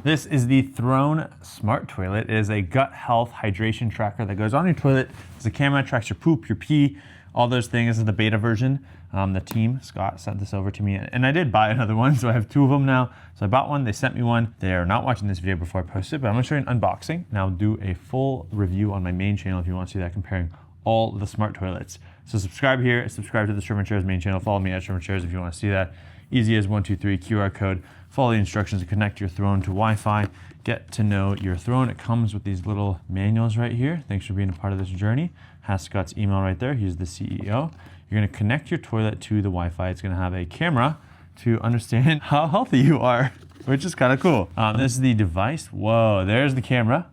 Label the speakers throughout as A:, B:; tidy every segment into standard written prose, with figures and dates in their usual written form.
A: This is the Throne Smart Toilet. It is a gut health hydration tracker that goes on your toilet. It's a camera, tracks your poop, your pee, all those things. This is the beta version. The team, Scott, sent this over to me, and I did buy another one, so I have 2 of them now. So I bought one, they sent me one. They are not watching this video before I post it, but I'm gonna show you an unboxing, and I'll do a full review on my main channel if you want to see that, comparing all the smart toilets. So subscribe here, subscribe to the Shervin Chairs main channel, follow me at Shervin Chairs if you want to see that. Easy as 1, 2, 3, QR code, follow the instructions to connect your Throne to Wi-Fi, get to know your Throne. It comes with these little manuals right here. Thanks for being a part of this journey. Has Scott's email right there, he's the CEO. You're gonna connect your toilet to the Wi-Fi. It's gonna have a camera to understand how healthy you are, which is kind of cool. This is the device. Whoa, there's the camera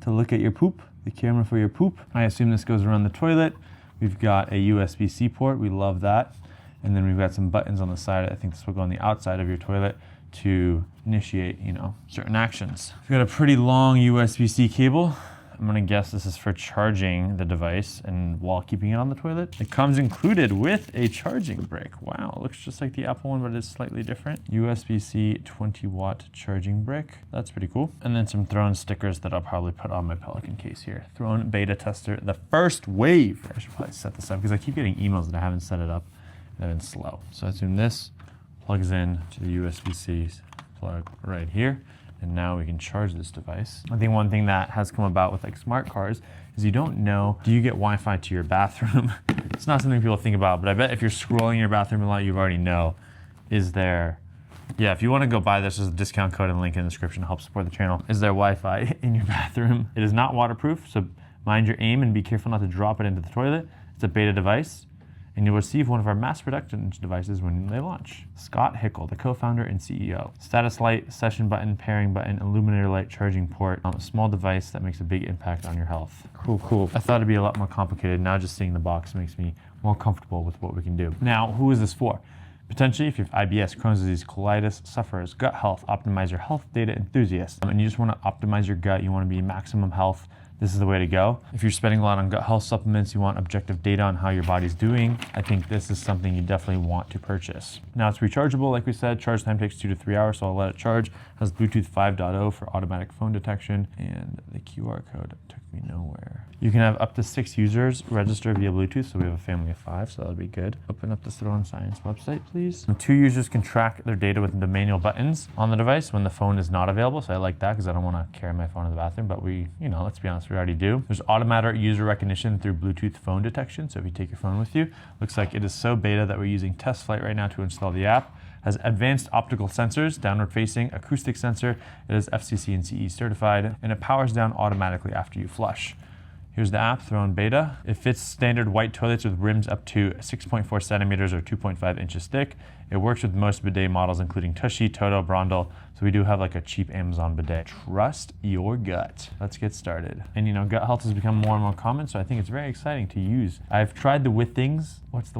A: to look at your poop, the camera for your poop. I assume this goes around the toilet. We've got a USB-C port, we love that. And then we've got some buttons on the side. I think this will go on the outside of your toilet to initiate, certain actions. We've got a pretty long USB-C cable. I'm gonna guess this is for charging the device and while keeping it on the toilet. It comes included with a charging brick. Wow, it looks just like the Apple one, but it's slightly different. USB-C 20-watt charging brick. That's pretty cool. And then some Throne stickers that I'll probably put on my Pelican case here. Throne beta tester, the first wave. I should probably set this up because I keep getting emails that I haven't set it up and it's slow. So I assume this plugs in to the USB-C plug right here. And now we can charge this device. I think one thing that has come about with like smart cars is you don't know, do you get Wi-Fi to your bathroom? It's not something people think about, but I bet if you're scrolling your bathroom a lot, you already know, is there, yeah, if you want to go buy this, there's a discount code and link in the description to help support the channel. Is there Wi-Fi in your bathroom? It is not waterproof, so mind your aim and be careful not to drop it into the toilet. It's a beta device, and you'll receive one of our mass production devices when they launch. Scott Hickel, the co-founder and CEO. Status light, session button, pairing button, illuminator light, charging port. A small device that makes a big impact on your health. Cool, cool. I thought it'd be a lot more complicated. Now just seeing the box makes me more comfortable with what we can do. Now, who is this for? Potentially, if you have IBS, Crohn's disease, colitis, sufferers, gut health, optimize your health data enthusiasts, and you just want to optimize your gut, you want to be maximum health, this is the way to go. If you're spending a lot on gut health supplements, you want objective data on how your body's doing, I think this is something you definitely want to purchase. Now it's rechargeable, like we said, charge time takes 2 to 3 hours, so I'll let it charge. It has Bluetooth 5.0 for automatic phone detection, and the QR code took me nowhere. You can have up to 6 users register via Bluetooth, so we have a family of 5, so that'll be good. Open up the Throne Science website, please. And 2 users can track their data with the manual buttons on the device when the phone is not available, so I like that because I don't want to carry my phone to the bathroom, but we, let's be honest, we already do. There's automatic user recognition through Bluetooth phone detection, so if you take your phone with you, looks like it is so beta that we're using test flight right now to install the app. Has advanced optical sensors, downward facing, acoustic sensor. It is FCC and CE certified, and it powers down automatically after you flush. Here's the app, Throne Beta. It fits standard white toilets with rims up to 6.4 centimeters or 2.5 inches thick. It works with most bidet models, including Tushy, Toto, Brondel. So we do have like a cheap Amazon bidet. Trust your gut. Let's get started. And gut health has become more and more common, so I think it's very exciting to use. I've tried the With Things. What's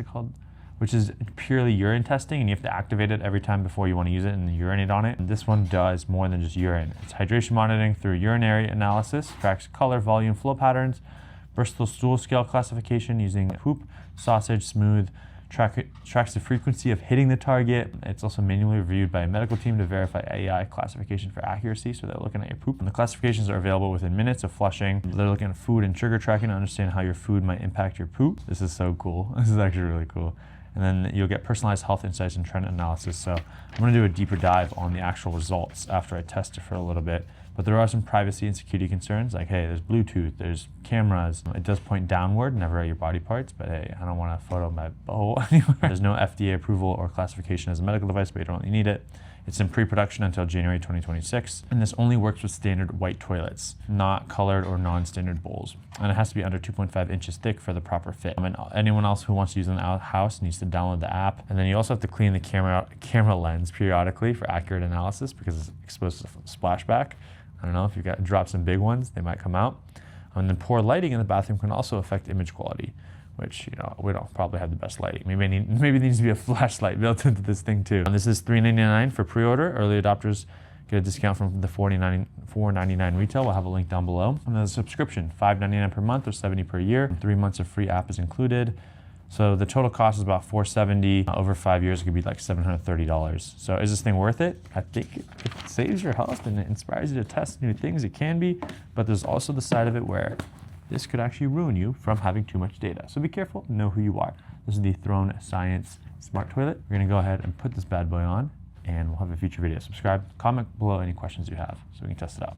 A: it called? Which is purely urine testing, and you have to activate it every time before you want to use it and urinate on it. And this one does more than just urine. It's hydration monitoring through urinary analysis, tracks color, volume, flow patterns, Bristol stool scale classification using poop, sausage, smooth, tracks the frequency of hitting the target. It's also manually reviewed by a medical team to verify AI classification for accuracy, so they're looking at your poop. And the classifications are available within minutes of flushing. They're looking at food and trigger tracking to understand how your food might impact your poop. This is so cool. This is actually really cool. And then you'll get personalized health insights and trend analysis. So I'm gonna do a deeper dive on the actual results after I test it for a little bit. But there are some privacy and security concerns, like, hey, there's Bluetooth, there's cameras. It does point downward, never at your body parts, but hey, I don't want to photo my butthole anywhere. There's no FDA approval or classification as a medical device, but you don't really need it. It's in pre-production until January 2026, and this only works with standard white toilets, not colored or non-standard bowls. And it has to be under 2.5 inches thick for the proper fit. And anyone else who wants to use it in the house needs to download the app. And then you also have to clean the camera lens periodically for accurate analysis because it's exposed to splashback. I don't know, if you've got dropped some big ones, they might come out. And then poor lighting in the bathroom can also affect image quality, which, we don't probably have the best lighting. Maybe there needs to be a flashlight built into this thing too. And this is $3.99 for pre-order. Early adopters get a discount from the $4.99 retail. We'll have a link down below. And then a subscription, $5.99 per month or $70 per year. 3 months of free app is included. So the total cost is about $470. Over 5 years, it could be like $730. So is this thing worth it? I think it saves your health and it inspires you to test new things. It can be, but there's also the side of it where this could actually ruin you from having too much data. So be careful, know who you are. This is the Throne Science Smart Toilet. We're gonna go ahead and put this bad boy on, and we'll have a future video. Subscribe, comment below any questions you have so we can test it out.